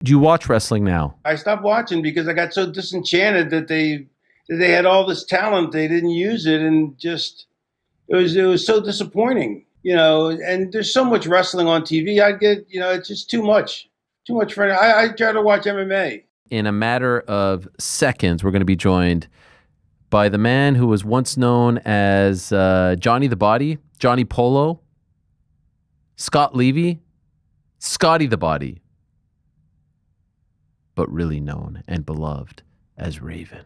Do you watch wrestling now? I stopped watching because I got so disenchanted that they had all this talent, they didn't use it, and just it was so disappointing. And there's so much wrestling on TV. I get, it's just too much for. I try to watch MMA. In a matter of seconds, we're going to be joined by the man who was once known as Johnny the Body, Johnny Polo, Scott Levy, Scotty the Body, but really known and beloved as Raven.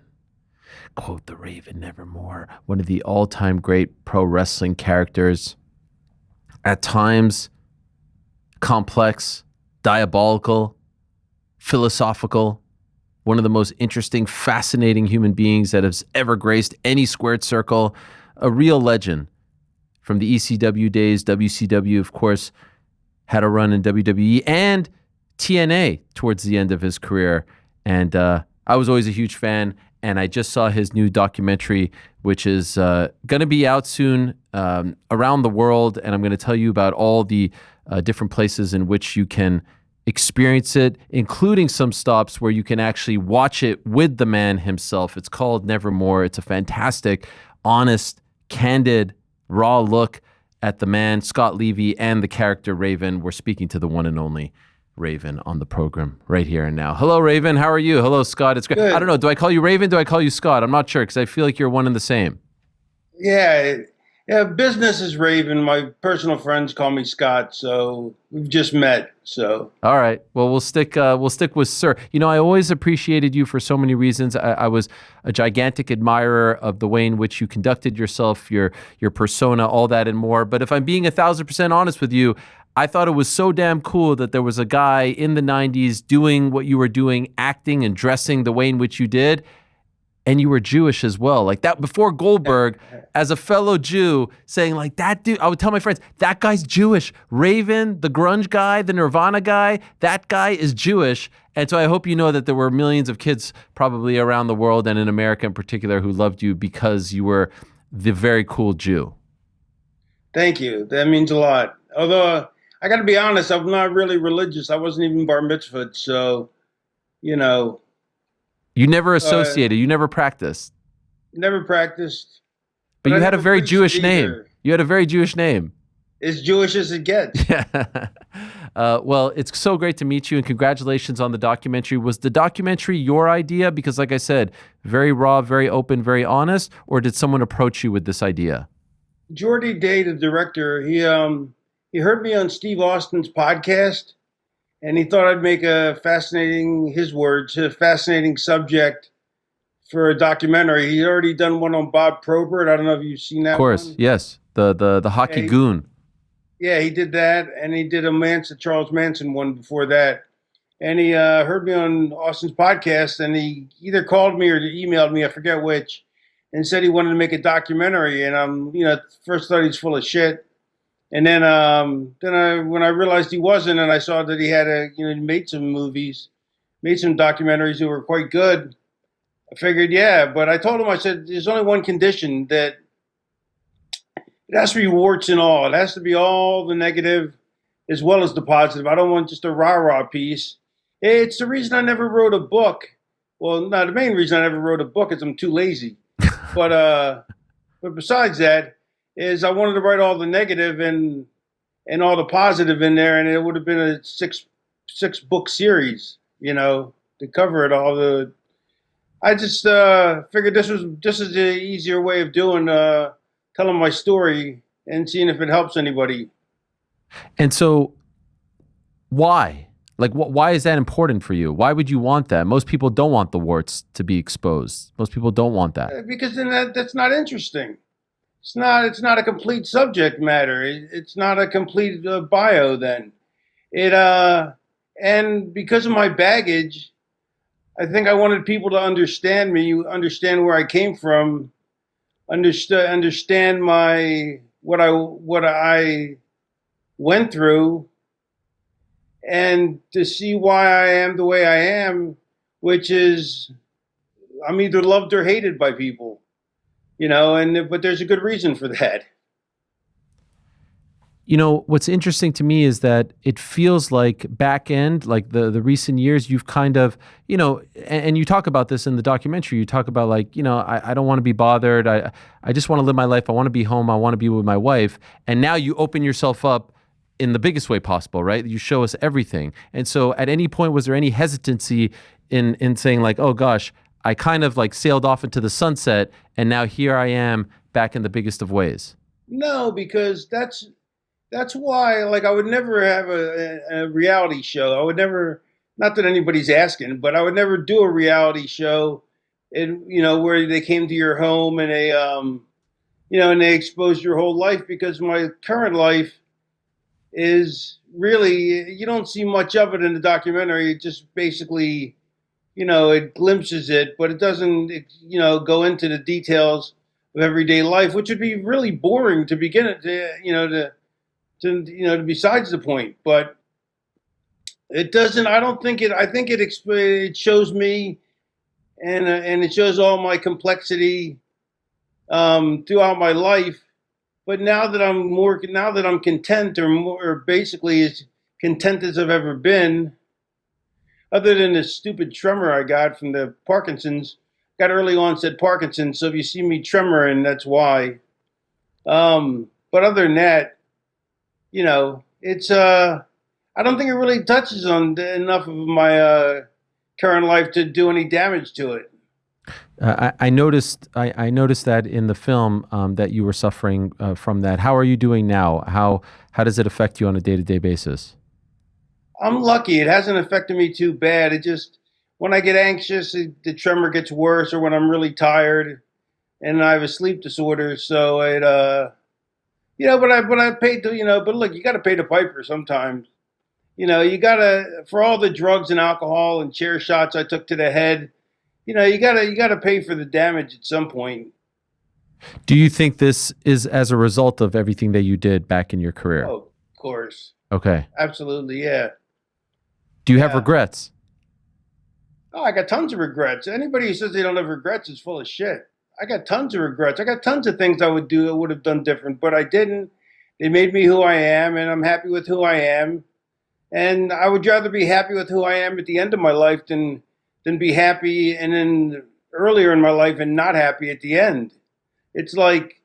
Quote the Raven nevermore. One of the all-time great pro wrestling characters. At times, complex, diabolical, philosophical. One of the most interesting, fascinating human beings that has ever graced any squared circle. A real legend from the ECW days. WCW, of course, had a run in WWE and TNA towards the end of his career. And I was always a huge fan. And I just saw his new documentary, which is going to be out soon around the world. And I'm going to tell you about all the different places in which you can experience it, including some stops where you can actually watch it with the man himself. It's called Nevermore. It's a fantastic, honest, candid, raw look at the man, Scott Levy, and the character Raven. We're speaking to the one and only Raven on the program right here and now. Hello, Raven. How are you? Hello, Scott. It's great. Good. I don't know. Do I call you Raven? Do I call you Scott? I'm not sure because I feel like you're one and the same. Yeah, business is Raven. My personal friends call me Scott, so we've just met. So all right. Well, we'll stick with Sir. You know, I always appreciated you for so many reasons. I was a gigantic admirer of the way in which you conducted yourself, your persona, all that and more. But if I'm being 1,000% honest with you, I thought it was so damn cool that there was a guy in the 90s doing what you were doing, acting and dressing the way in which you did. And you were Jewish as well. Like that before Goldberg, as a fellow Jew, saying like that dude, I would tell my friends, that guy's Jewish. Raven, the grunge guy, the Nirvana guy, that guy is Jewish. And so I hope you know that there were millions of kids probably around the world and in America in particular who loved you because you were the very cool Jew. thank you. That means a lot. Although I got to be honest, I'm not really religious. I wasn't even bar mitzvahed, so you know. You never associated, you never practiced. Never practiced. But you I had a never very preached Jewish either. name. You had a very Jewish name. As Jewish as it gets. Well, it's so great to meet you, and congratulations on the documentary. Was the documentary your idea? Because like I said, very raw, very open, very honest, or did someone approach you with this idea? Jordy Day, the director, he heard me on Steve Austin's podcast, and he thought I'd make a his words, a fascinating subject for a documentary. He'd already done one on Bob Probert. I don't know if you've seen that. Of course, one. yes. The hockey goon. Yeah, he did that, and he did a Charles Manson one before that. And he heard me on Austin's podcast, and he either called me or emailed me, I forget which, and said he wanted to make a documentary. And first thought he's full of shit. And then when I realized he wasn't, and I saw that he had made some movies, made some documentaries that were quite good, I figured, yeah. But I told him, I said, there's only one condition, that it has to be warts and all. It has to be all the negative as well as the positive. I don't want just a rah-rah piece. It's the reason I never wrote a book. Well, no, the main reason I never wrote a book is I'm too lazy. But besides that, is I wanted to write all the negative and all the positive in there, and it would have been a six book series, to cover it all. I just figured this is the easier way of doing telling my story and seeing if it helps anybody. And so, why? Like, why is that important for you? Why would you want that? Most people don't want the warts to be exposed. Most people don't want that. Because then that's not interesting. It's not a complete subject matter. It's not a complete bio then. And because of my baggage, I think I wanted people to understand me, understand where I came from, understand what I went through, and to see why I am the way I am, which is I'm either loved or hated by people, but there's a good reason for that. You know, what's interesting to me is that it feels like back end, like the recent years, you've kind of, and you talk about this in the documentary. You talk about like, I don't want to be bothered. I just want to live my life. I want to be home. I want to be with my wife. And now you open yourself up in the biggest way possible, right? You show us everything. And so at any point, was there any hesitancy in saying like, oh gosh, I kind of like sailed off into the sunset and now here I am back in the biggest of ways? No, because that's why, like, I would never have a reality show. I would never, not that anybody's asking, but I would never do a reality show, where they came to your home and and they exposed your whole life. Because my current life is really, you don't see much of it in the documentary. It just basically, it glimpses it, but it doesn't, go into the details of everyday life, which would be really boring to begin it, besides the point. But it doesn't. I don't think it. I think it shows me, and it shows all my complexity throughout my life. But now that I'm content, or basically as content as I've ever been, other than the stupid tremor I got from the Parkinson's. Got early onset Parkinson, so if you see me tremoring, that's why. But other than that, it's I don't think it really touches on enough of my current life to do any damage to it. I noticed. I noticed that in the film that you were suffering from that. How are you doing now? How does it affect you on a day-to-day basis? I'm lucky; it hasn't affected me too bad. It just when I get anxious, the tremor gets worse, or when I'm really tired, and I have a sleep disorder. So but I paid to, but look, you got to pay the piper sometimes. You got to, for all the drugs and alcohol and chair shots I took to the head, you got to pay for the damage at some point. Do you think this is as a result of everything that you did back in your career? Oh, of course. Okay. Absolutely. Yeah. Do you have Yeah. regrets? Oh, I got tons of regrets. Anybody who says they don't have regrets is full of shit. I got tons of regrets. I got tons of things I would have done different, but I didn't. They made me who I am, and I'm happy with who I am. And I would rather be happy with who I am at the end of my life than be happy and then earlier in my life and not happy at the end. It's like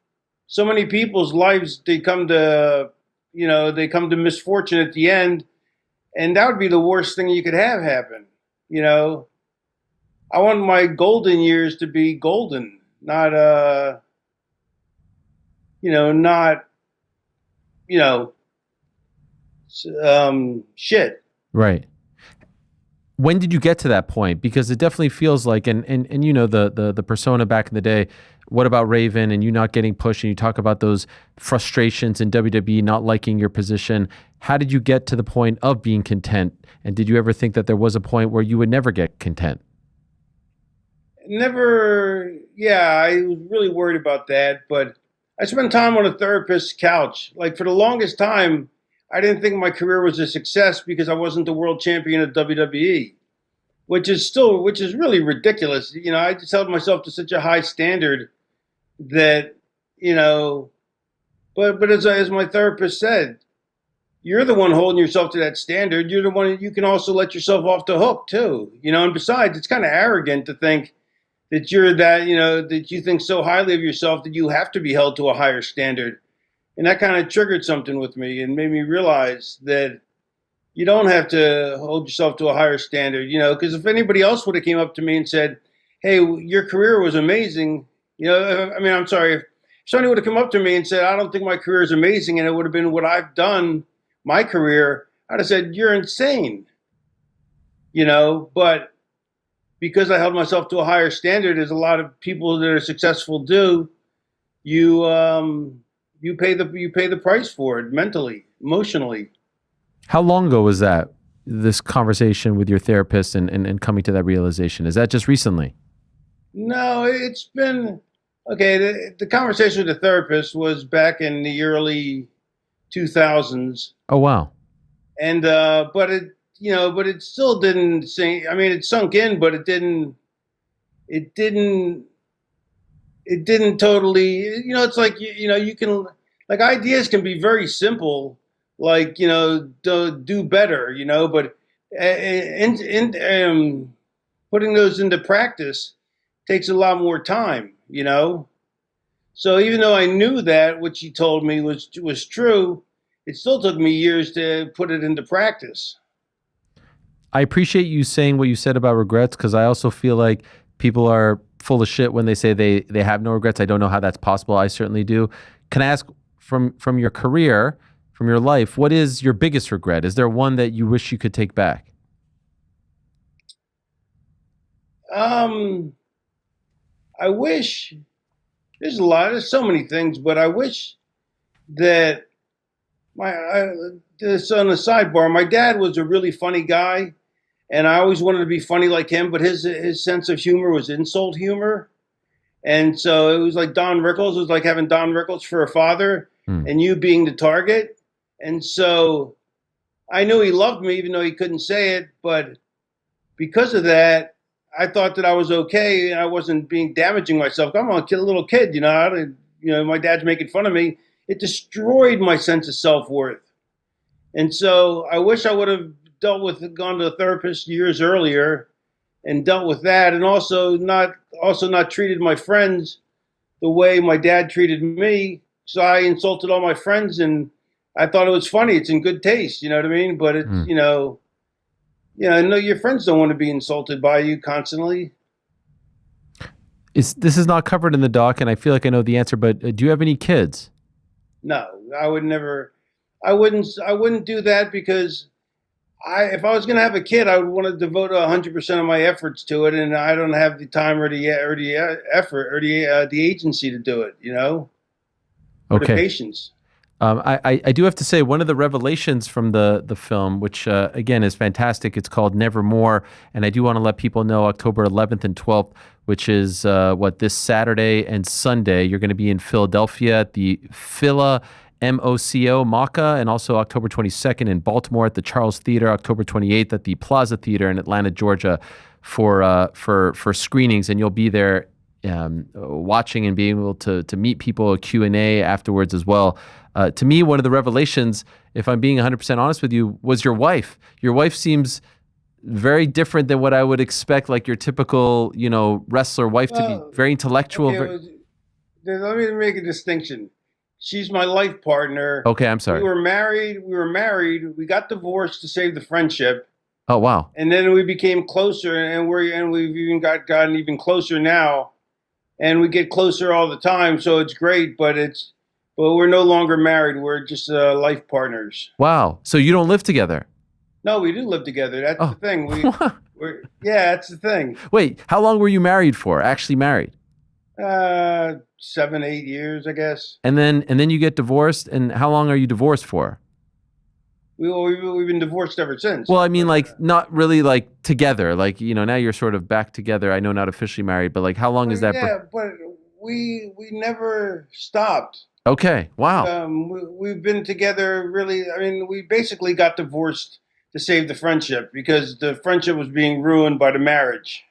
so many people's lives, they come to misfortune at the end, and that would be the worst thing you could have happen. You know, I want my golden years to be golden, not not you know, shit. Right. When did you get to that point? Because it definitely feels like, and the persona back in the day. What about Raven and you not getting pushed? And you talk about those frustrations in WWE, not liking your position. How did you get to the point of being content? And did you ever think that there was a point where you would never get content? Never. Yeah, I was really worried about that, but I spent time on a therapist's couch. Like for the longest time, I didn't think my career was a success because I wasn't the world champion of WWE, which is really ridiculous. I just held myself to such a high standard that, you know, but as my therapist said, you're the one holding yourself to that standard. You're the one you can also let yourself off the hook too. And besides, it's kind of arrogant to think that that you think so highly of yourself that you have to be held to a higher standard. And that kind of triggered something with me and made me realize that you don't have to hold yourself to a higher standard, because if anybody else would have came up to me and said, hey, your career was amazing, I'm sorry, if somebody would have come up to me and said, I don't think my career is amazing, and it would have been what I've done, my career, I'd have said, you're insane, but because I held myself to a higher standard, as a lot of people that are successful do, you pay the price for it mentally, emotionally. How long ago was that, this conversation with your therapist and coming to that realization? Is that just recently? No, it's been okay. The conversation with the therapist was back in the early 2000s, Oh, wow. and but it still didn't sink. I mean, it sunk in, but it didn't. It didn't totally. It's like you can like ideas can be very simple, like do better, but putting those into practice takes a lot more time. So even though I knew that what she told me was true, it still took me years to put it into practice. I appreciate you saying what you said about regrets, because I also feel like people are full of shit when they say they have no regrets. I don't know how that's possible. I certainly do. Can I ask, from your career, from your life, what is your biggest regret? Is there one that you wish you could take back? Um, I wish there's so many things, but I wish that this on the sidebar, my dad was a really funny guy, and I always wanted to be funny like him, but his sense of humor was insult humor. And so it was like Don Rickles. It was like having Don Rickles for a father and you being the target. And so I knew he loved me, even though he couldn't say it. But because of that, I thought that I was okay and I wasn't being damaging myself. I'm a little kid, my dad's making fun of me. It destroyed my sense of self-worth. And so I wish I would have gone to a therapist years earlier and dealt with that, and also not treated my friends the way my dad treated me. So I insulted all my friends, and I thought it was funny. It's in good taste, you know what I mean? But it's I know your friends don't want to be insulted by you constantly. This is not covered in the doc, and I feel like I know the answer, but do you have any kids? No, I would never. I wouldn't do that, because if I was going to have a kid, I would want to devote 100% of my efforts to it, and I don't have the time or the effort or the agency to do it. Or the patience. I do have to say, one of the revelations from the film, which again is fantastic, it's called Nevermore, and I do want to let people know October 11th and 12th, which is this Saturday and Sunday, you're going to be in Philadelphia at the Phila MOCO MACA, and also October 22nd in Baltimore at the Charles Theater, October 28th at the Plaza Theater in Atlanta, Georgia, for screenings, and you'll be there watching and being able to meet people, a Q&A afterwards as well. To me, one of the revelations, if I'm being 100% honest with you, was your wife. Your wife seems very different than what I would expect, like your typical, wrestler wife to be very intellectual. Okay, let me make a distinction. She's my life partner. Okay, I'm sorry. We were married. We got divorced to save the friendship. Oh, wow. And then we became closer, and we've even gotten even closer now, and we get closer all the time. So it's great, but we're no longer married. We're just life partners. Wow. So you don't live together? No, we do live together. That's the thing. That's the thing. Wait, how long were you married for? Actually married? 7, 8 years, I guess. And then you get divorced. And how long are you divorced for? We've been divorced ever since. Well, I mean, like, not really like together. Like, now you're sort of back together. I know, not officially married, but like, how long is that? Yeah, but we never stopped. Okay. Wow. We've been together really. I mean, we basically got divorced to save the friendship, because the friendship was being ruined by the marriage.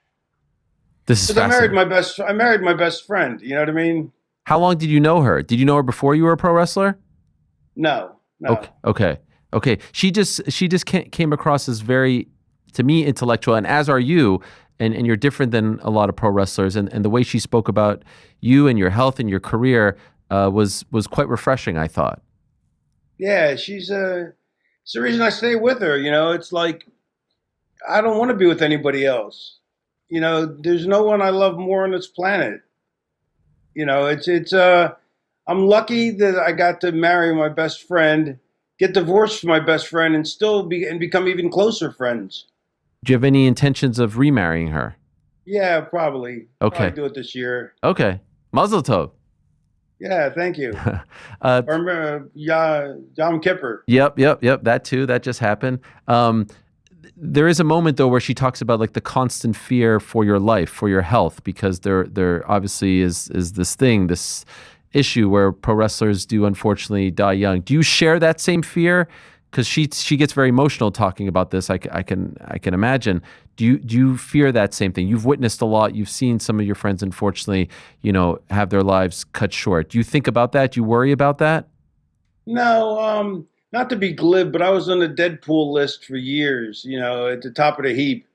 This is fascinating. I married my best friend. You know what I mean? How long did you know her? Did you know her before you were a pro wrestler? No. Okay. She just came across as very, to me, intellectual, and as are you, and you're different than a lot of pro wrestlers, and the way she spoke about you and your health and your career was quite refreshing, I thought. Yeah, it's the reason I stay with her. It's like, I don't want to be with anybody else. There's no one I love more on this planet. I'm lucky that I got to marry my best friend, get divorced from my best friend, and still become even closer friends. Do you have any intentions of remarrying her? Yeah, probably. Okay. I'll do it this year. Okay. Mazel tov. Yeah, thank you. Yom Kippur. Yep. That too. That just happened. There is a moment though where she talks about like the constant fear for your life, for your health, because there obviously is this issue where pro wrestlers do unfortunately die young. Do you share that same fear? Because she gets very emotional talking about this. I can imagine. Do you fear that same thing? You've witnessed a lot. You've seen some of your friends, unfortunately, have their lives cut short. Do you think about that? Do you worry about that? No, not to be glib, but I was on the Deadpool list for years, at the top of the heap.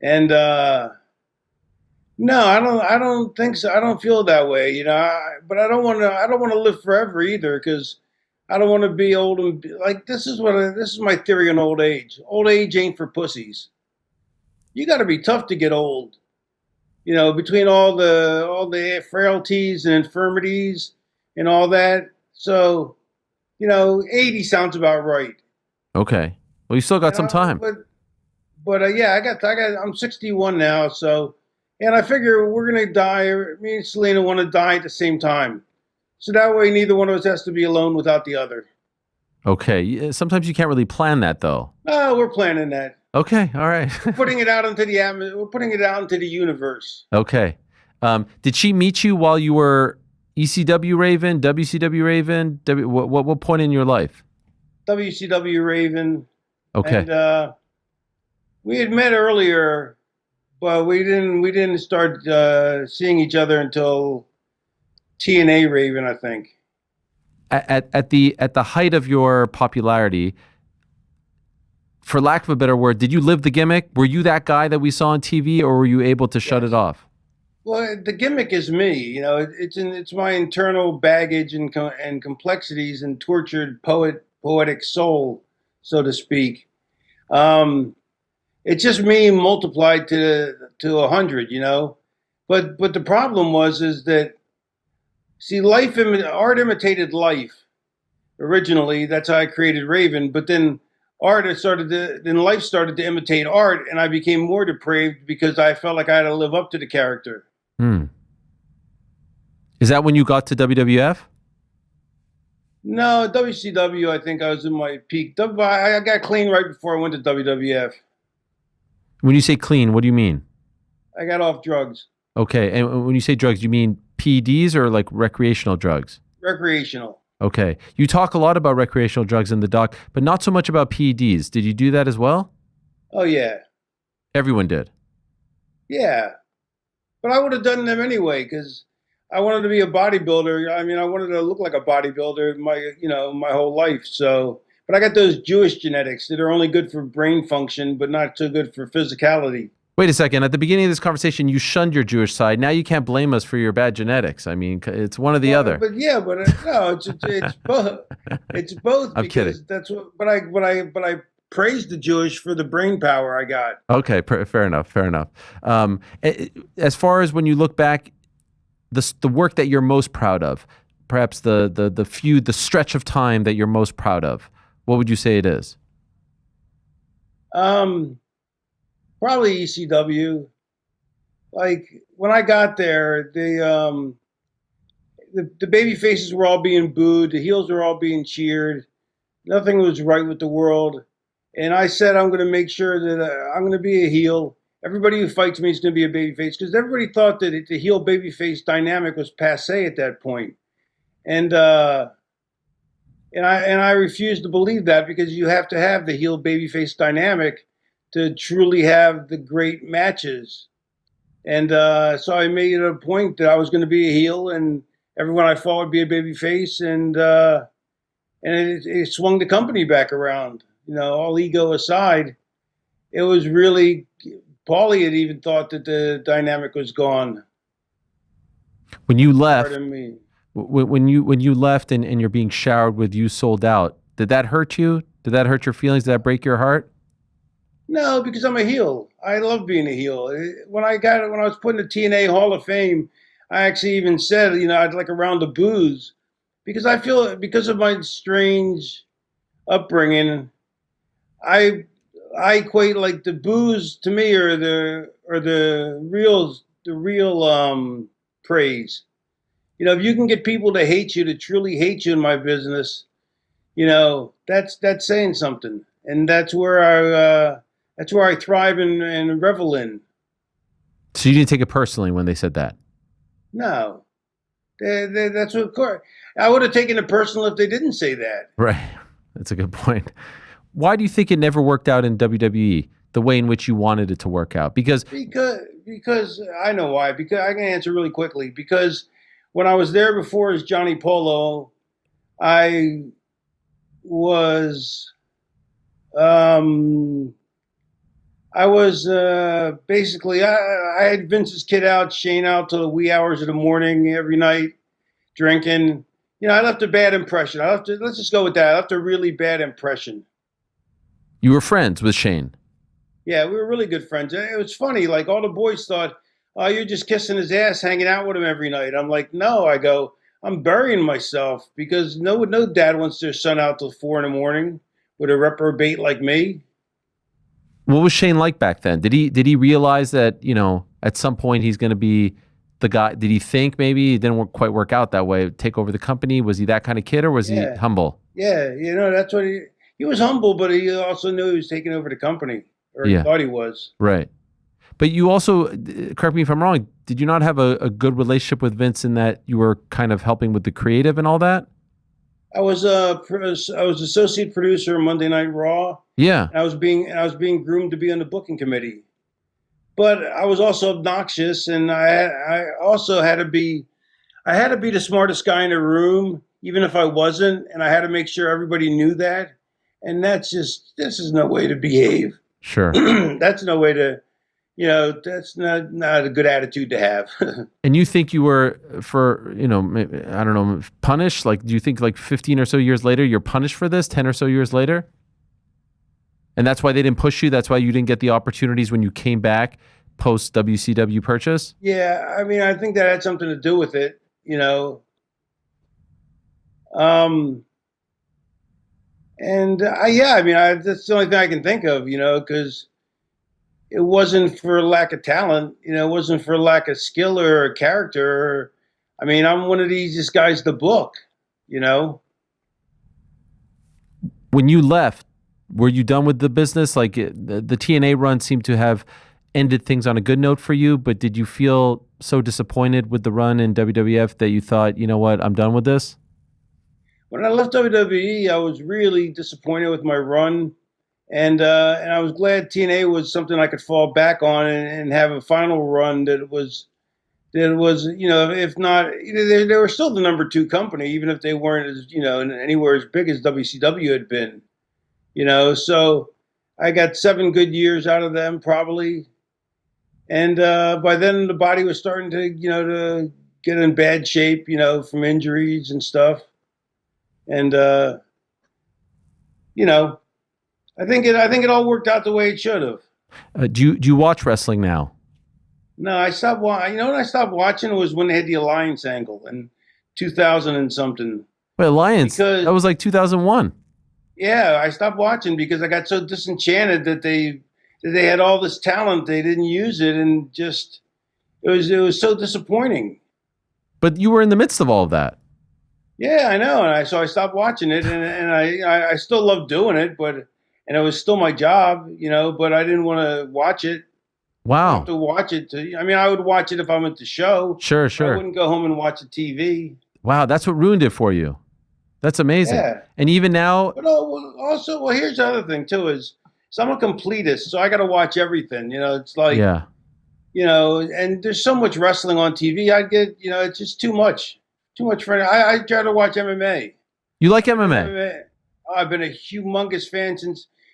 And no, I don't think so. I don't feel that way, but I don't want to live forever either because I don't want to be old and like this is my theory on old age. Old age ain't for pussies. You got to be tough to get old. Between all the frailties and infirmities and all that. So, 80 sounds about right. Okay. Well, you still got And some I, time. but yeah, I'm 61 now, so and I figure we're gonna die. Me and Selena want to die at the same time, so that way neither one of us has to be alone without the other. Okay. Sometimes you can't really plan that though. Oh, we're planning that. Okay. All right. We're putting it out into the atmosphere. We're putting it out into the universe. Okay. Did she meet you while you were ECW Raven, WCW Raven? What point in your life? WCW Raven, Okay. and we had met earlier, but we didn't start seeing each other until TNA Raven, I think. At the height of your popularity, for lack of a better word, did you live the gimmick? Were you that guy that we saw on TV, or were you able to shut it Yes. off? Well, the gimmick is me. It's my internal baggage and complexities and tortured poetic soul, so to speak. Um, it's just me multiplied to 100. But the problem is that see, art imitated life originally. That's how I created Raven. But then life started to imitate art, and I became more depraved because I felt like I had to live up to the character. Hmm. Is that when you got to WWF? No, WCW, I think I was in my peak. I got clean right before I went to WWF. When you say clean, what do you mean? I got off drugs, Okay. And when you say drugs, you mean PEDs or like recreational drugs? recreational. Okay. You talk a lot about recreational drugs in the doc, but not so much about PEDs. Did you do that as well? Oh, yeah. Everyone did. Yeah. But I would have done them anyway because I wanted to be a bodybuilder. I mean, I wanted to look like a bodybuilder my whole life. So, but I got those Jewish genetics that are only good for brain function, but not so good for physicality. Wait a second. At the beginning of this conversation, you shunned your Jewish side. Now you can't blame us for your bad genetics. I mean, it's one or the Well, other. but yeah, but no, it's both. It's both I'm kidding. because that's what. But I praised the Jewish for the brain power I got. Okay, fair enough. Fair enough. As far as when you look back, the work that you're most proud of, perhaps the stretch of time that you're most proud of, what would you say it is? Um, Probably ECW. Like when I got there, the baby faces were all being booed, the heels were all being cheered. Nothing was right with the world, and I said I'm going to make sure that I'm going to be a heel. Everybody who fights me is going to be a baby face because everybody thought that the heel baby face dynamic was passe at that point, and and I refuse to believe that because you have to have the heel baby face dynamic to truly have the great matches. And so I made it a point that I was going to be a heel, and everyone I fought would be a baby face, and it swung the company back around. All ego aside, it was really Paulie had even thought that the dynamic was gone. When you left, Pardon me. when you left and you're being showered with "You Sold Out," did that hurt you? Did that hurt your feelings? Did that break your heart? No, because I'm a heel. I love being a heel. When I was put in the TNA Hall of Fame, I actually even said, I'd like a round of booze because I feel because of my strange upbringing, I I equate like the booze to me or the real praise. If you can get people to hate you, to truly hate you in my business, that's saying something, and that's where I thrive and revel in. So you didn't take it personally when they said that? No, that's what. Of course, I would have taken it personal if they didn't say that. Right. That's a good point. Why do you think it never worked out in WWE the way in which you wanted it to work out? Because Because I know why. Because I can answer really quickly. Because when I was there before as Johnny Polo, I was um, I was basically I had Vince's kid out, Shane out till the wee hours of the morning every night drinking. I left a bad impression. Let's just go with that. I left a really bad impression. You were friends with Shane. Yeah, we were really good friends. It was funny. Like all the boys thought, "Oh, you're just kissing his ass, hanging out with him every night." I'm like, "No." I go, "I'm burying myself because no dad wants their son out till 4 in the morning with a reprobate like me." What was Shane like back then? Did he realize that, at some point he's going to be the guy? Did he think maybe it didn't quite work out that way, take over the company? Was he that kind of kid, or was he Yeah, humble? yeah. That's what he was humble, but he also knew he was taking over the company, or he Yeah, thought he was. right. But you also, correct me if I'm wrong, did you not have a good relationship with Vince in that you were kind of helping with the creative and all that? I was associate producer of Monday Night Raw, Yeah. and I was being groomed to be on the booking committee. But I was also obnoxious, and I also had to be the smartest guy in the room, even if I wasn't, and I had to make sure everybody knew that. And this is no way to behave. Sure. That's no way to, that's not a good attitude to have. And you think you were I don't know, punished? Like, do you think like 15 or so years later, you're punished for this, 10 or so years later? And that's why they didn't push you? That's why you didn't get the opportunities when you came back post WCW purchase? Yeah, I mean, I think that had something to do with it, Um, and yeah, I mean, that's the only thing I can think of, because it wasn't for lack of talent, it wasn't for lack of skill or character. I mean, I'm one of the easiest guys to book, you know. When you left, were you done with the business? Like the TNA run seemed to have ended things on a good note for you, but did you feel so disappointed with the run in WWF that you thought, you know what, I'm done with this? When I left WWE, I was really disappointed with my run, and I was glad TNA was something I could fall back on and have a final run that was, if not, they were still the number two company, even if they weren't as, anywhere as big as WCW had been, So I got 7 good years out of them probably, and by then the body was starting to get in bad shape, from injuries and stuff, and you know, I think it all worked out the way it should have. Do you watch wrestling now? No, I stopped watching. When I stopped watching was when they had the Alliance angle in 2000 and something. Wait, Alliance, Because that was like 2001. yeah, I stopped watching because I got so disenchanted that they had all this talent, they didn't use it, and just it was so disappointing. But you were in the midst of all of that. Yeah, I know, and I stopped watching it, and I still love doing it, and it was still my job, but I didn't want to watch it. I don't have Wow. to watch it. I mean, I would watch it if I'm at the show. Sure, But I sure. wouldn't go home and watch the TV. Wow, that's what ruined it for you. That's amazing. Yeah. And even now, But also, here's the other thing too is, so I'm a completist, so I got to watch everything. It's like, yeah. and there's so much wrestling on TV. I get, it's just too much for. I try to watch MMA. You like MMA? I've been a humongous fan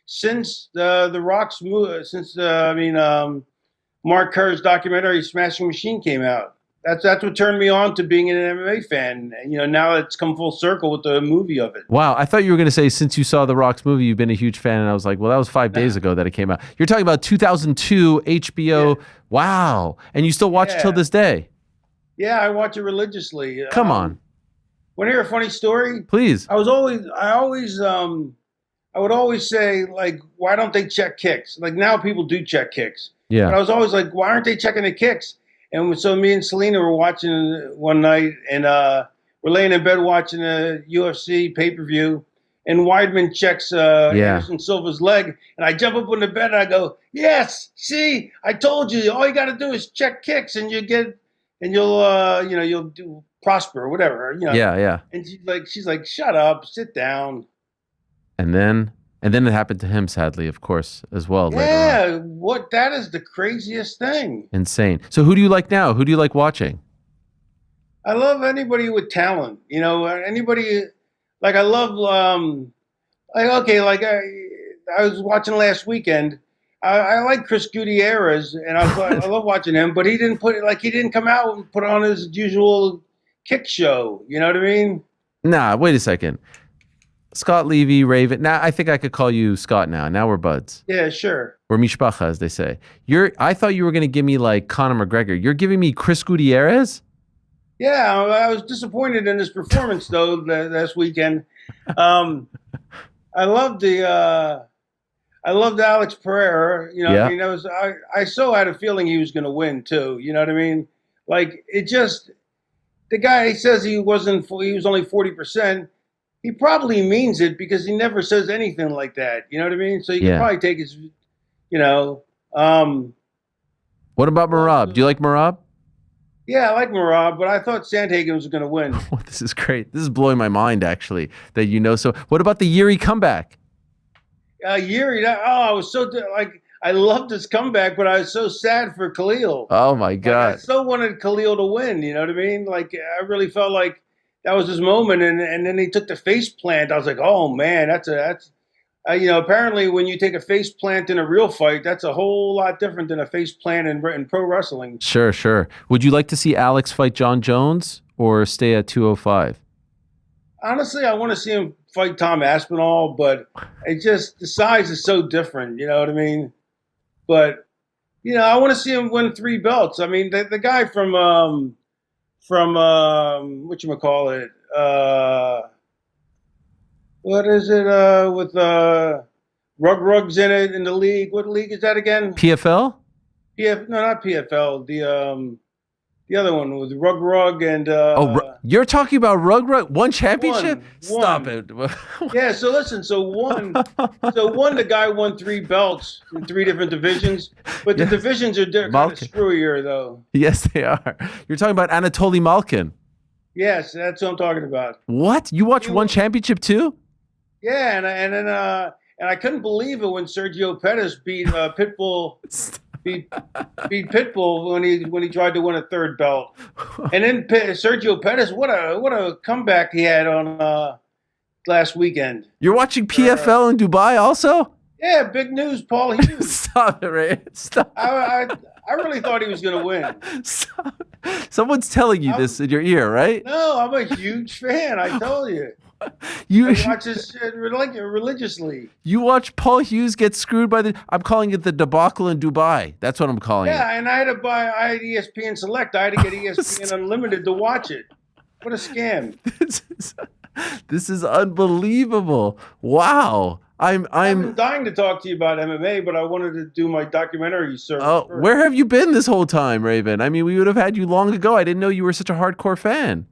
since the Rock's movie, Mark Kerr's documentary Smashing Machine came out. That's what turned me on to being an MMA fan. And, now it's come full circle with the movie of it. Wow, I thought you were going to say since you saw The Rock's movie, you've been a huge fan, and I was like, well, that was 5 days ago that it came out. You're talking about 2002 HBO. Yeah. Wow, and you still watch it till Yeah. this day? Yeah, I watch it religiously. Come on, Want to hear a funny story? please. I would always say, like, why don't they check kicks? Like, now people do check kicks. But I Yeah, was always like, why aren't they checking the kicks? And so me and Selena were watching one night, and we're laying in bed watching a UFC pay-per-view, and Weidman checks Anderson Silva's leg, and I jump up in the bed and I go, yes, see, I told you, all you got to do is check kicks, and you'll do prosper or whatever, yeah. And she's like, shut up, sit down. And then it happened to him, sadly, of course, as well. Later on. Yeah, that is the craziest thing. Insane. So who do you like now? Who do you like watching? I love anybody with talent. Anybody, like I love like okay, like I was watching last weekend. I like Chris Gutierrez, and I love watching him. But he didn't come out and put on his usual kick show. You know what I mean? Nah, wait a second. Scott Levy, Raven. Now I think I could call you Scott now. Now we're buds. Yeah, sure. We're mishpacha, as they say. I thought you were going to give me like Conor McGregor. You're giving me Chris Gutierrez? Yeah, I was disappointed in his performance though last weekend. Um, I loved I loved Alex Pereira. You know, Yeah. I mean, I so had a feeling he was going to win too. You know what I mean? Like it just the guy says he was only 40%. He probably means it because he never says anything like that. You know what I mean? So you can Yeah. probably take his, you know. What about Marab? Do you like Marab? Yeah, I like Marab, but I thought Sandhagen was going to win. Oh, this is great. This is blowing my mind, actually, that you know. So, what about the Yuri comeback? Yuri, I was so like I loved his comeback, but I was so sad for Khalil. Oh my Like, God! I so wanted Khalil to win. You know what I mean? Like I really felt like that was his moment, and then he took the face plant. I was like, oh man, that's you know. Apparently, when you take a face plant in a real fight, that's a whole lot different than a face plant in pro wrestling. Sure, sure. Would you like to see Alex fight John Jones or stay at 205? Honestly, I want to see him fight Tom Aspinall, but it just the size is so different. You know what I mean? But you know, I want to see him win 3 belts. I mean, the guy from whatchamacallit, what is it with Rugs in it in the league? What league is that again? PFL? No, not PFL. The other one with Rug and You're talking about Rug one championship? One. Stop it! Yeah. So listen. So the guy won 3 belts in 3 different divisions, but the Yes. divisions are kind of Malkin. screwier though. Yes, they are. You're talking about Anatoly Malkin. Yes, that's what I'm talking about. What? You watch one championship too? Yeah, and I couldn't believe it when Sergio Pettis beat Pitbull. Beat Pitbull when he tried to win a 3rd belt, and then Sergio Pettis, what a comeback he had on last weekend. You're watching PFL in Dubai also? Yeah, big news, Paul Hughes. Stop it, Ray. Stop. I really thought he was going to win. Stop. Someone's telling you this in your ear, right? No, I'm a huge fan. I told you. You I watch this shit religiously. You watch Paul Hughes get screwed by I'm calling it the debacle in Dubai. That's what I'm calling it. Yeah, and I had ESPN Select. I had to get ESPN Unlimited to watch it. What a scam. This is unbelievable. Wow. I've been dying to talk to you about MMA, but I wanted to do my documentary service. First. Where have you been this whole time, Raven? I mean, we would have had you long ago. I didn't know you were such a hardcore fan.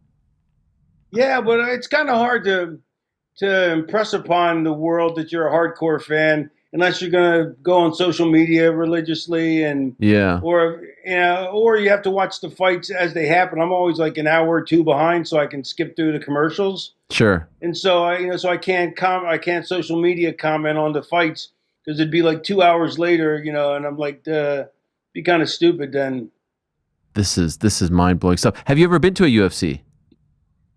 Yeah, but it's kind of hard to impress upon the world that you're a hardcore fan unless you're going to go on social media religiously or you have to watch the fights as they happen. I'm always like an hour or 2 behind, so I can skip through the commercials. Sure. And so I can't social media comment on the fights because it'd be like 2 hours later, and I'm like, be kind of stupid then. This is mind blowing stuff. Have you ever been to a UFC?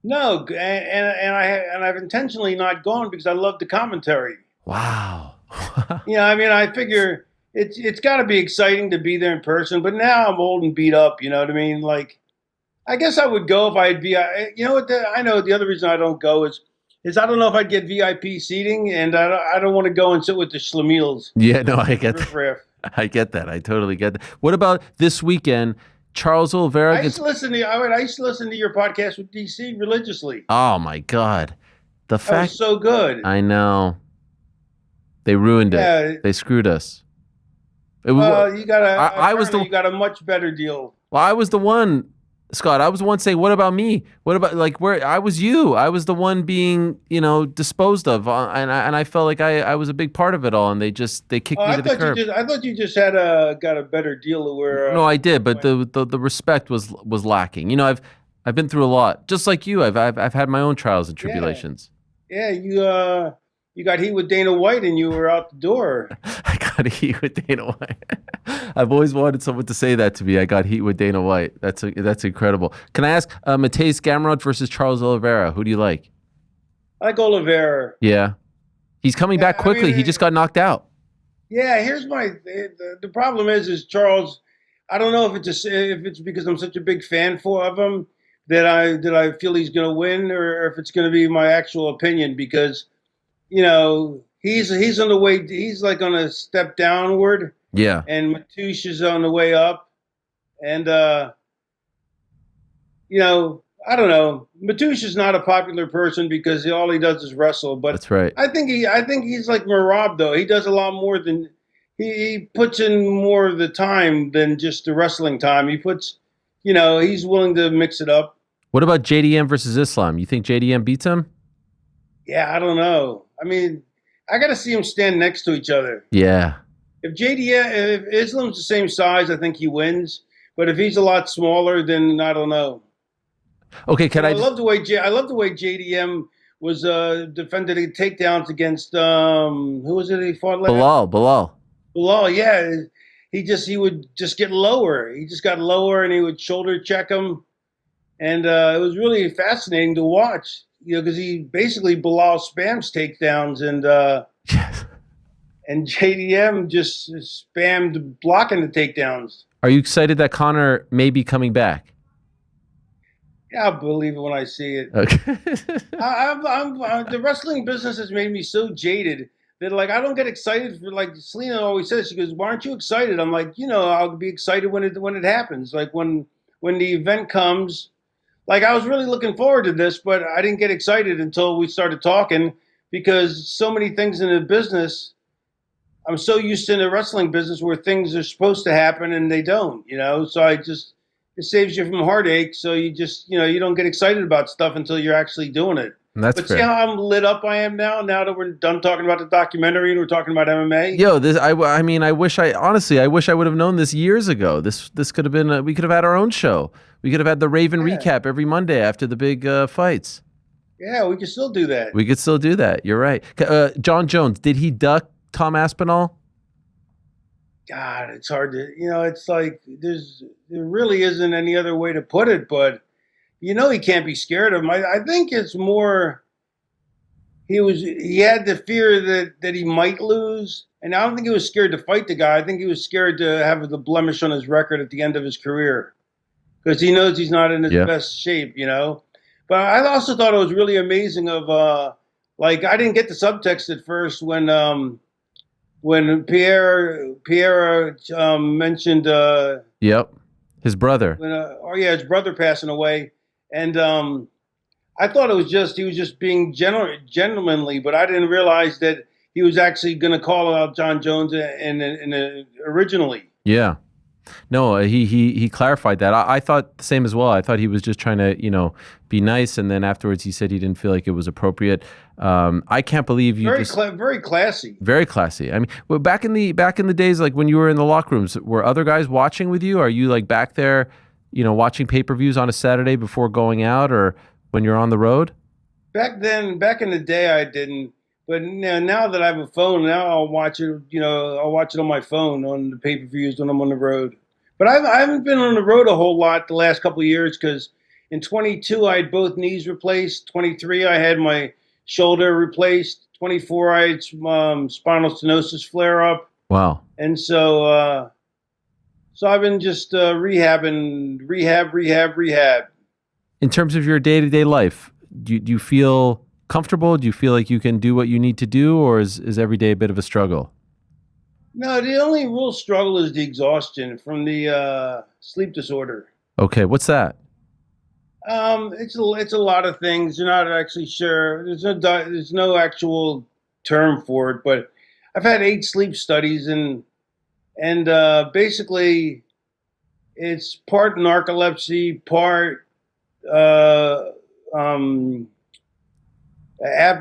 No, and I've intentionally not gone because I love the commentary. Wow. I mean, I figure it's got to be exciting to be there in person, but now I'm old and beat up. You know what I mean? Like, I guess I would go if I'd be. You know what? I know the other reason I don't go is I don't know if I'd get VIP seating, and I don't want to go and sit with the schlemiels. Yeah, no, I get that. I get that. I totally get that. What about this weekend? Charles Oliveira. I used to listen to your podcast with DC religiously. Oh my God, that was so good. I know. They ruined it. They screwed us. You got a much better deal. Well, I was the one, Scott. I was the one saying, "What about me? What about where I was you? I was the one being disposed of, and I felt like I was a big part of it all, and they kicked me to the curb. I thought you just got a better deal where. No, I did, but the respect was lacking. I've been through a lot, just like you. I've had my own trials and tribulations. Yeah, you got heat with Dana White, and you were out the door. I got heat with Dana White. I've always wanted someone to say that to me. I got heat with Dana White. That's incredible. Can I ask, Mateusz Gamrot versus Charles Oliveira? Who do you like? I like Oliveira. Yeah. He's coming back I quickly. He mean, just got knocked out. yeah. Here's the problem is Charles. I don't know if it's because I'm such a big fan of him that I feel he's going to win, or if it's going to be my actual opinion because he's on the way. He's like on a step downward, Yeah. and Matoush is on the way up, and I don't know. Matoush is not a popular person because all he does is wrestle. But That's right. I think he's like Marab though. He does a lot more than he puts in more of the time than just the wrestling time. He puts, he's willing to mix it up. What about JDM versus Islam? You think JDM beats him? Yeah, I don't know. I mean, I got to see them stand next to each other. Yeah. If Islam's the same size, I think he wins. But if he's a lot smaller, then I don't know. Okay, I love the way JDM was defended takedowns against who was it he fought last? Bilal, yeah. He would just get lower. He just got lower and he would shoulder check him. And it was really fascinating to watch, because he basically Bilal spams takedowns and JDM just spammed blocking the takedowns. Are you excited that Conor may be coming back? Yeah, I'll believe it when I see it. Okay. The wrestling business has made me so jaded that I don't get excited for Selena always says, she goes, "Why aren't you excited?" I'm like, I'll be excited when it happens. Like when the event comes. I was really looking forward to this, but I didn't get excited until we started talking because so many things in the business. I'm so used to the wrestling business where things are supposed to happen and they don't. So it saves you from heartache. So you just, you don't get excited about stuff until you're actually doing it. But fair. See how I'm lit up I am now that we're done talking about the documentary and we're talking about MMA? Yo, I wish I would have known this years ago. This could have been, we could have had our own show. We could have had the Raven recap every Monday after the big fights. Yeah, we could still do that. We could still do that. You're right. John Jones, did he duck Tom Aspinall? God, it's hard to, it's like there really isn't any other way to put it, but he can't be scared of him. I think it's more he had the fear that he might lose, and I don't think he was scared to fight the guy. I think he was scared to have the blemish on his record at the end of his career because he knows he's not in his best shape, But I also thought it was really amazing I didn't get the subtext at first when Pierre mentioned his brother. His brother passing away, and I thought he was just being gentlemanly, but I didn't realize that he was actually going to call out John Jones originally. Yeah. No, he clarified that. I thought the same as well. I thought he was just trying to, be nice, and then afterwards he said he didn't feel like it was appropriate. I can't believe you. Very classy. Very classy. I mean, back in the days, when you were in the locker rooms, were other guys watching with you? Are you back there, watching pay-per-views on a Saturday before going out, or when you're on the road? Back in the day, I didn't. But now that I have a phone, now I'll watch it. I'll watch it on my phone on the pay-per-views when I'm on the road. But I haven't been on the road a whole lot the last couple of years because in 22 I had both knees replaced. 23 I had my shoulder replaced. 24 I had spinal stenosis flare up. Wow. And so I've been just rehab. In terms of your day-to-day life, do you feel comfortable? Do you feel like you can do what you need to do, or is every day a bit of a struggle? No, the only real struggle is the exhaustion from the sleep disorder. Okay, what's that? It's a lot of things. You're not actually sure. There's no actual term for it, but I've had 8 sleep studies, and basically it's part narcolepsy, part part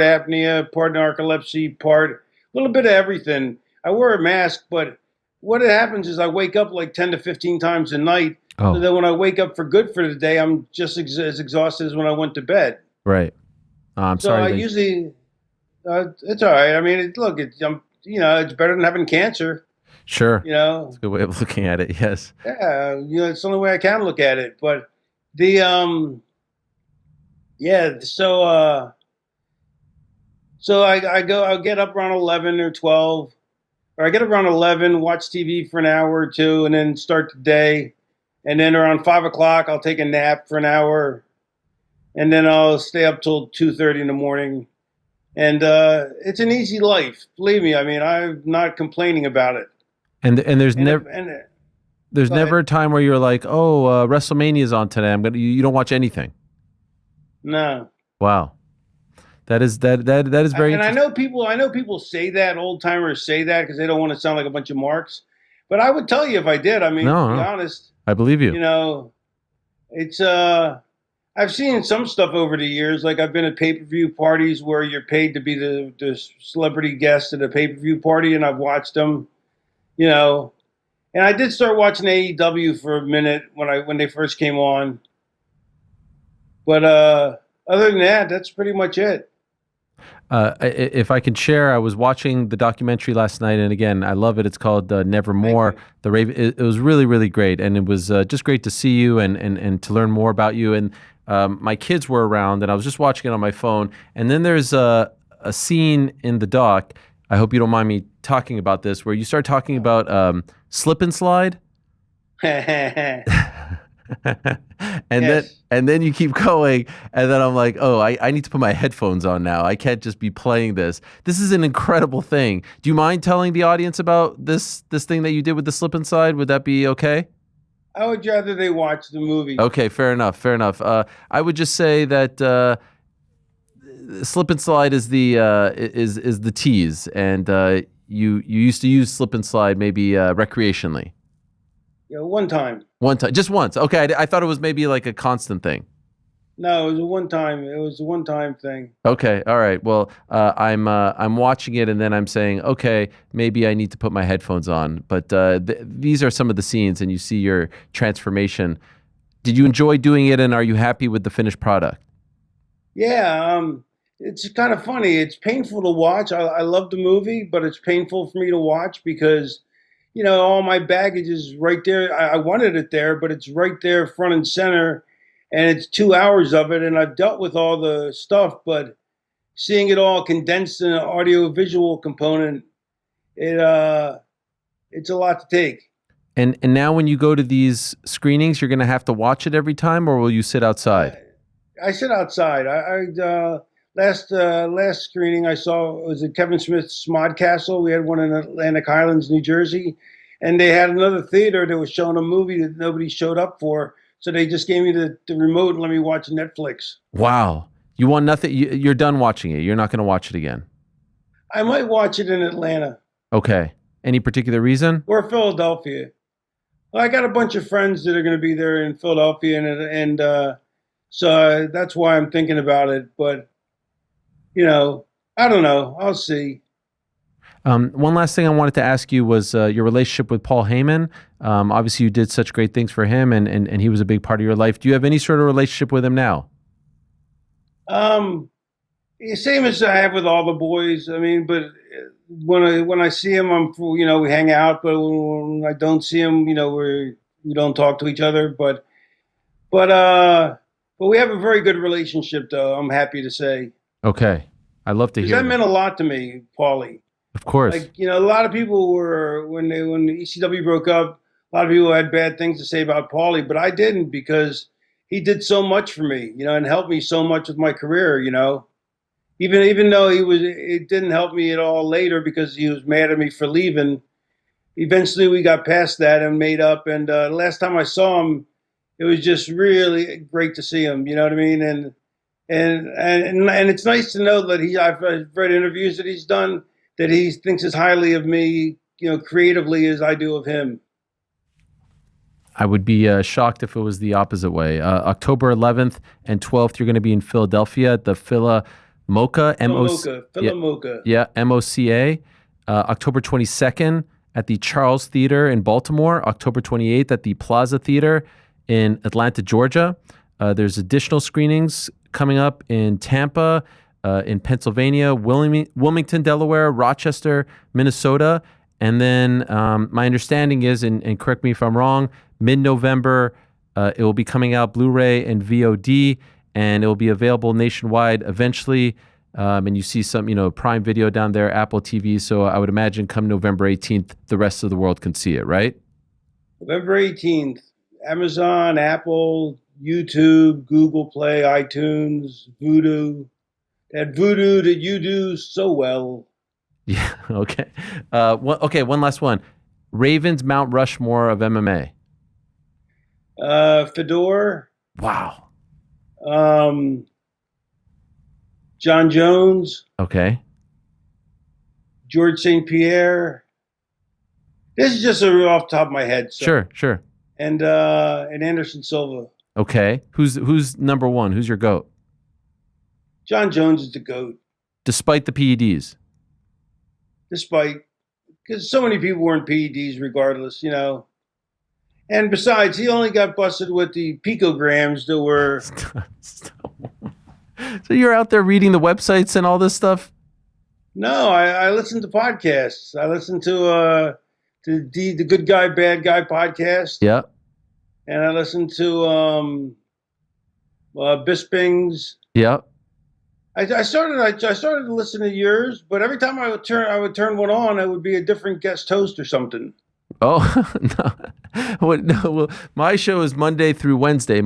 apnea, part narcolepsy, part a little bit of everything. I wear a mask, but what happens is I wake up 10 to 15 times a night. Oh. So that when I wake up for good for the day, I'm just as exhausted as when I went to bed. Right. I'm sorry. So I usually, it's all right. I mean, it's better than having cancer. Sure. It's a good way of looking at it. Yes. Yeah. It's the only way I can look at it. But the, yeah. So So I'll get up around 11 or 12, or I get up around 11, watch TV for an hour or two, and then start the day. And then around 5 o'clock, I'll take a nap for an hour, and then I'll stay up till 2:30 in the morning. And it's an easy life, believe me. I mean, I'm not complaining about it. And there's And never there's go never ahead. a time where you're like, oh, WrestleMania's on today. You don't watch anything. No. Wow, that is very And interesting. I know people say that, old timers say that because they don't want to sound like a bunch of marks. But I would tell you if I did. I mean, to No, be no, honest, I believe you. you know, it's I've seen some stuff over the years. Like I've been at pay-per-view parties where you're paid to be the celebrity guest at a pay-per-view party, and I've watched them. You know, and I did start watching AEW for a minute when they first came on. But other than that, that's pretty much it. If I can share, I was watching the documentary last night, and again, I love it. It's called Thank Nevermore. you. The Raven. It was really, really great, and it was just great to see you and to learn more about you. And my kids were around, and I was just watching it on my phone. And then there's a scene in the doc. I hope you don't mind me talking about this, where you start talking about slip and slide. and then Yes. and then you keep going, and then I'm like, oh, I need to put my headphones on now. I can't just be playing this. This is an incredible thing. Do you mind telling the audience about this thing that you did with the slip and slide? Would that be okay? I would rather they watch the movie. Okay, fair enough. Fair enough. I would just say that slip and slide is the tease, and you used to use slip and slide maybe recreationally. One time. One time, just once. Okay, I thought it was maybe like a constant thing. No, it was a one time. It was a one time thing. Okay, all right. Well, I'm watching it, and then I'm saying, okay, maybe I need to put my headphones on. But these are some of the scenes, and you see your transformation. Did you enjoy doing it, and are you happy with the finished product? Yeah, it's kind of funny. It's painful to watch. I love the movie, but it's painful for me to watch because, all my baggage is right there. I wanted it there, but it's right there, front and center, and it's 2 hours of it. And I've dealt with all the stuff, but seeing it all condensed in an audio visual component, it's a lot to take. And now when you go to these screenings, you're going to have to watch it every time, or will you sit outside? I sit outside. Last screening I saw was at Kevin Smith's Smodcastle. We had one in Atlantic Highlands, New Jersey, and they had another theater that was showing a movie that nobody showed up for. So they just gave me the remote and let me watch Netflix. Wow. You want nothing? You're done watching it. You're not going to watch it again. I might watch it in Atlanta Okay. Any particular reason? or Philadelphia. Well, I got a bunch of friends that are going to be there in Philadelphia, and so that's why I'm thinking about it. But I don't know. I'll see. One last thing I wanted to ask you was your relationship with Paul Heyman. Obviously, you did such great things for him, and he was a big part of your life. Do you have any sort of relationship with him now? Um, Same as I have with all the boys. I mean, but when I see him, we hang out. But when I don't see him, we don't talk to each other. But we have a very good relationship, though. I'm happy to say Okay. I love to because hear that that. meant a lot to me, Paulie. Of course. Like a lot of people were when the ECW broke up. A lot of people had bad things to say about Paulie, but I didn't because he did so much for me, and helped me so much with my career. Even though it didn't help me at all later because he was mad at me for leaving. Eventually, we got past that and made up. And last time I saw him, it was just really great to see him. You know what I mean? And it's nice to know that I've read interviews that he's done that he thinks as highly of me, creatively as I do of him. I would be shocked if it was the opposite way. October 11th and 12th, you're going to be in Philadelphia at the Phila Mocha, Philamoka. yeah, MOCA. October 22nd at the Charles Theater in Baltimore. October 28th at the Plaza Theater in Atlanta, Georgia. There's additional screenings coming up in Tampa, in Pennsylvania, Wilmington, Delaware, Rochester, Minnesota. And then my understanding is, and correct me if I'm wrong, mid-November, it will be coming out Blu-ray and VOD, and it will be available nationwide eventually. and you see some, Prime Video down there, Apple TV. So I would imagine come November 18th, the rest of the world can see it, right? November 18th, Amazon, Apple, YouTube, Google Play, iTunes, Vudu. That voodoo that you do so well. Yeah. Okay. One last one. Ravens Mount Rushmore of MMA. Fedor. Wow. John Jones. Okay. George St. Pierre. This is just off the top of my head. So. Sure. And Anderson Silva. Okay. Who's number one? Who's your GOAT? John Jones is the GOAT. Despite the PEDs. Because so many people were in PEDs regardless, And besides, he only got busted with the picograms that were... So you're out there reading the websites and all this stuff? No, I listen to podcasts. I listen to the Good Guy, Bad Guy podcast. Yeah. And I listen to Bisping's. Yeah. I started to listen to yours, but every time I would turn one on, it would be a different guest host or something. Oh, no. Well, my show is Monday, Tuesday,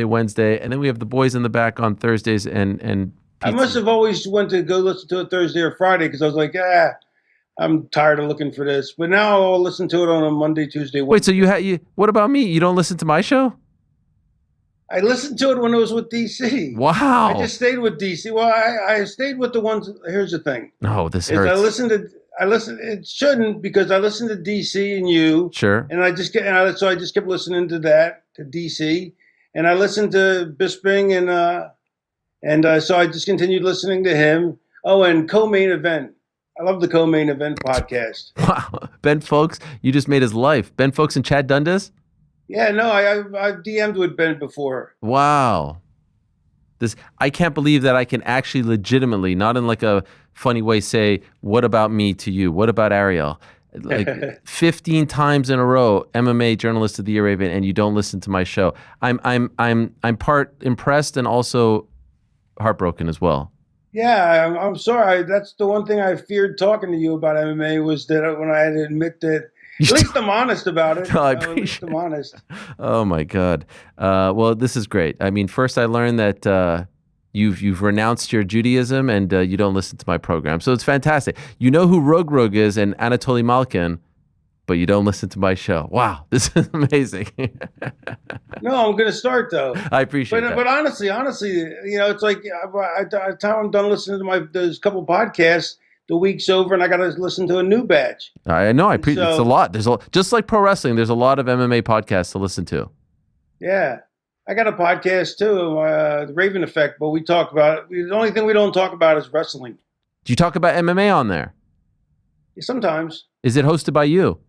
Wednesday, and then we have the boys in the back on Thursdays and pizza. I must have always went to go listen to it Thursday or Friday because I was like, I'm tired of looking for this. But now I'll listen to it on a Monday, Tuesday, Wednesday. Wait, so what about me? You don't listen to my show? I listened to it when it was with DC. Wow. I just stayed with DC. Well, I stayed with the ones. Here's the thing. No, this hurts. I listened. It shouldn't because I listened to DC and you. Sure. And I just kept listening to DC, and I listened to Bisping and so I just continued listening to him. Oh, and Co-Main Event. I love the Co-Main Event podcast. Wow, Ben Folks, you just made his life. Ben Folks and Chad Dundas. Yeah, no, I've DM'd with Ben before. Wow. I can't believe that I can actually legitimately, not in like a funny way, say, what about me to you? What about Ariel? Like 15 times in a row, MMA Journalist of the Year, Raven, and you don't listen to my show. I'm part impressed and also heartbroken as well. Yeah, I'm sorry. That's the one thing I feared talking to you about MMA was that when I had to admit that. At least I'm honest about it. No, I appreciate at least I'm honest. Oh my God. Well, this is great. I mean, first I learned that you've renounced your Judaism and you don't listen to my program. So it's fantastic. You know who Rog is and Anatoly Malkin, but you don't listen to my show. Wow, this is amazing. No, I'm going to start though. I appreciate that. But honestly, it's like by the time I'm done listening to those couple podcasts, the week's over and I got to listen to a new batch. I know. It's a lot. Just like pro wrestling, there's a lot of MMA podcasts to listen to. Yeah. I got a podcast too, The Raven Effect, but we talk about it. The only thing we don't talk about is wrestling. Do you talk about MMA on there? Sometimes. Is it hosted by you?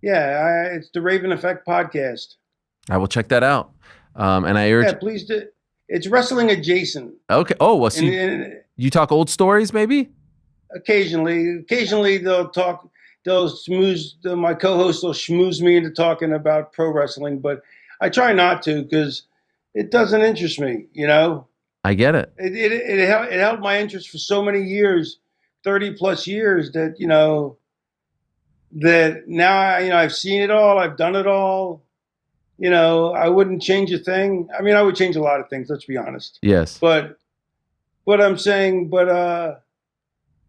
Yeah, it's the Raven Effect podcast. I will check that out. And I urge. Yeah, please do. It's wrestling adjacent. Okay. Oh, well, so you talk old stories, maybe? Occasionally they'll schmooze. My co-host will schmooze me into talking about pro wrestling, but I try not to because it doesn't interest me. I get it. It held my interest for so many years, 30 plus years that that now I've seen it all. I've done it all. I wouldn't change a thing. I mean, I would change a lot of things. Let's be honest. Yes. But I'm saying,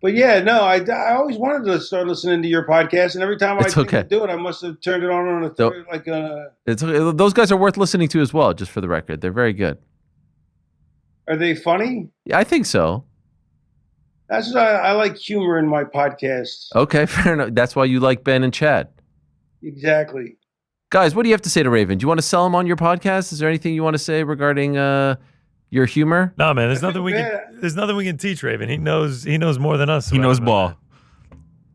But yeah, no, I always wanted to start listening to your podcast, and every time I do it, I must have turned it on It's okay. Those guys are worth listening to as well, just for the record. They're very good. Are they funny? Yeah, I think so. That's what I like humor in my podcasts. Okay, fair enough. That's why you like Ben and Chad. Exactly. Guys, what do you have to say to Raven? Do you want to sell him on your podcast? Is there anything you want to say regarding your humor? No, man. There's nothing we can teach Raven. He knows more than us. He knows ball.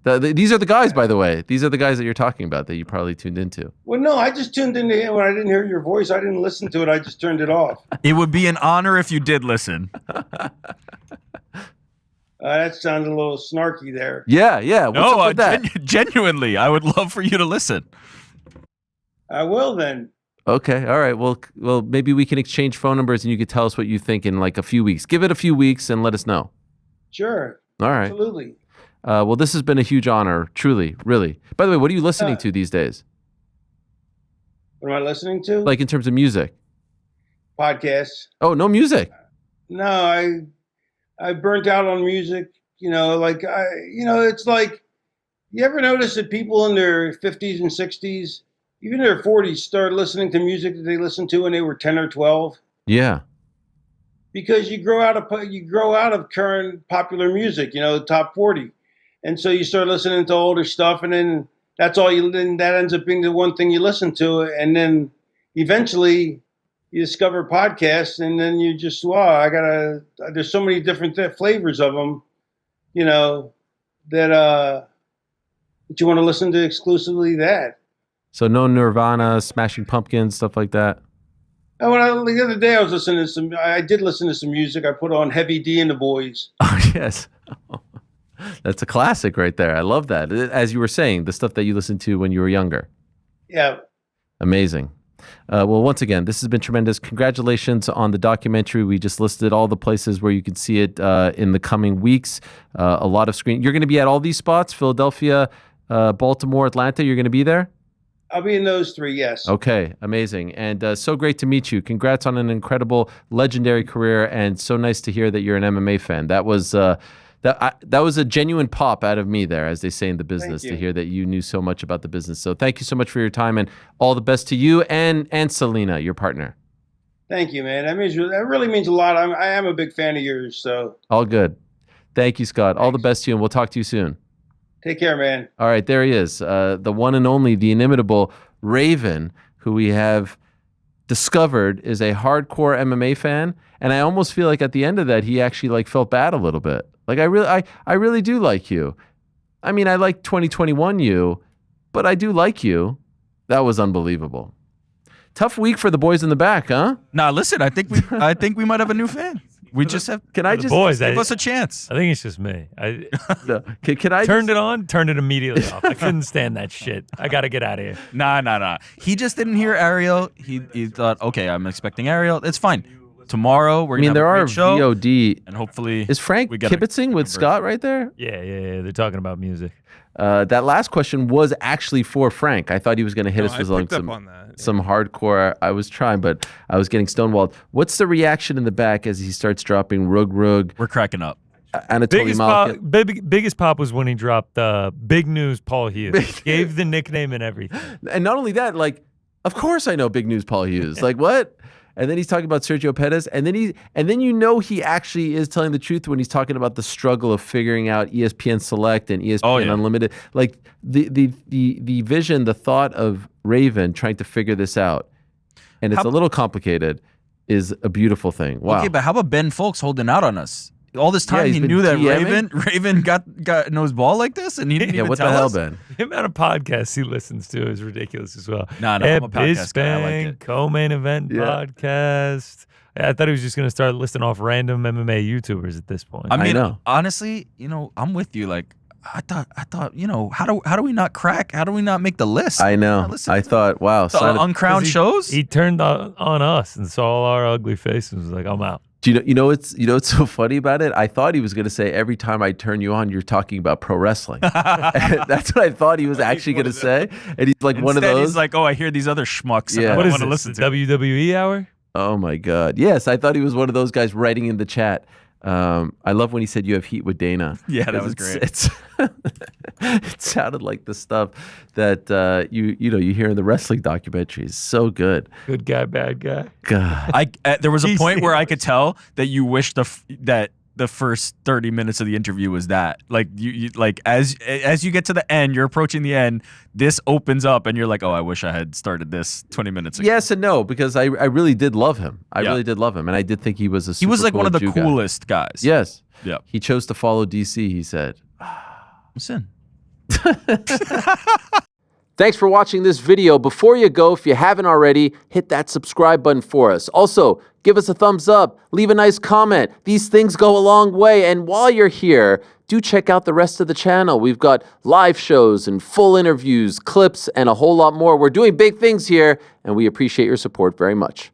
These are the guys, by the way. These are the guys that you're talking about that you probably tuned into. Well, no, I just tuned into him when I didn't hear your voice. I didn't listen to it. I just turned it off. It would be an honor if you did listen. That sounds a little snarky there. Yeah. What's up with that? Genuinely, I would love for you to listen. I will then. Okay, all right. Well, maybe we can exchange phone numbers and you could tell us what you think in like a few weeks. Give it a few weeks and let us know. Sure. All right. Absolutely. Well, this has been a huge honor, truly, really. By the way, what are you listening to these days? What am I listening to? Like in terms of music? Podcasts. Oh, no music. No, I burnt out on music. It's like, you ever notice that people in their 50s and 60s, even their 40s, start listening to music that they listened to when they were 10 or 12? Yeah. Because you grow out of current popular music, the top 40, and so you start listening to older stuff, and then that ends up being the one thing you listen to, and then eventually you discover podcasts, and then you just there's so many different flavors of them, that you want to listen to exclusively that. So no Nirvana, Smashing Pumpkins, stuff like that. The other day I did listen to some music. I put on Heavy D and the Boys. Oh, yes. That's a classic right there. I love that. As you were saying, the stuff that you listened to when you were younger. Yeah. Amazing. Well, once again, this has been tremendous. Congratulations on the documentary. We just listed all the places where you can see it in the coming weeks. A lot of screen. You're going to be at all these spots, Philadelphia, Baltimore, Atlanta. You're going to be there? I'll be in those three, yes. Okay, amazing. And so great to meet you. Congrats on an incredible, legendary career, and so nice to hear that you're an MMA fan. That was that was a genuine pop out of me there, as they say in the business, to hear that you knew so much about the business. So thank you so much for your time, and all the best to you and Selena, your partner. Thank you, man. That really means a lot. I am a big fan of yours. So all good. Thank you, Scott. Thanks. All the best to you, and we'll talk to you soon. Take care, man. All right, there he is, the one and only, the inimitable Raven, who we have discovered is a hardcore MMA fan. And I almost feel like at the end of that, he actually felt bad a little bit. Like I really do like you. I mean, I like 2021 you, but I do like you. That was unbelievable. Tough week for the boys in the back, huh? Nah, listen, I think we might have a new fan. We just have. Can I just boys, give us a chance? I think it's just me. Can I turned it on, turned it immediately off. I couldn't stand that shit. I got to get out of here. Nah. He just didn't hear Ariel. He thought, okay, I'm expecting Ariel. It's fine. Tomorrow we're gonna have a great show. VOD, and hopefully is Frank kibitzing with Scott right there? Yeah. They're talking about music. That last question was actually for Frank. I thought he was going to hit us with some hardcore. I was trying, but I was getting stonewalled. What's the reaction in the back as he starts dropping Rug? We're cracking up. Biggest pop was when he dropped Big News Paul Hughes. Gave the nickname and everything. And not only that, of course I know Big News Paul Hughes. What? And then he's talking about Sergio Pettis, and then he actually is telling the truth when he's talking about the struggle of figuring out ESPN Select and ESPN Unlimited. The vision, the thought of Raven trying to figure this out, and it's a little complicated, is a beautiful thing. Wow. Okay, but how about Ben Folks holding out on us? All this time he knew that Raven got knows ball like this, and he didn't even what tell the hell, us? Ben? The amount of podcasts he listens to is ridiculous as well. No, I'm a podcast guy. I like it. Co-main event podcast. I thought he was just going to start listing off random MMA YouTubers at this point. I know. Honestly, I'm with you. I thought, how do we not crack? How do we not make the list? I know. I thought, wow. Uncrowned shows? He turned on us and saw all our ugly faces and was like, I'm out. Do you know what's so funny about it? I thought he was going to say every time I turn you on, you're talking about pro wrestling. That's what I thought he was actually going to say. And he's like one of those. He's like, oh, I hear these other schmucks. Yeah. What I is want to listen to WWE Hour? Oh my God. Yes, I thought he was one of those guys writing in the chat. I love when he said you have heat with Dana. Yeah, that was great. It sounded like the stuff that you hear in the wrestling documentaries. So good. Good guy, bad guy. God. There was a point where I could tell that you wished that the first 30 minutes of the interview was that. As you get to the end, you're approaching the end, this opens up and you're like, oh, I wish I had started this 20 minutes ago. Yes and no, because I really did love him. I really did love him. And I did think he was a super cool one of the Jew coolest guys. Yes. Yeah. He chose to follow DC, he said. Listen. Thanks for watching this video. Before you go, if you haven't already, hit that subscribe button for us. Also, give us a thumbs up, leave a nice comment. These things go a long way. And while you're here, do check out the rest of the channel. We've got live shows and full interviews, clips, and a whole lot more. We're doing big things here, and we appreciate your support very much.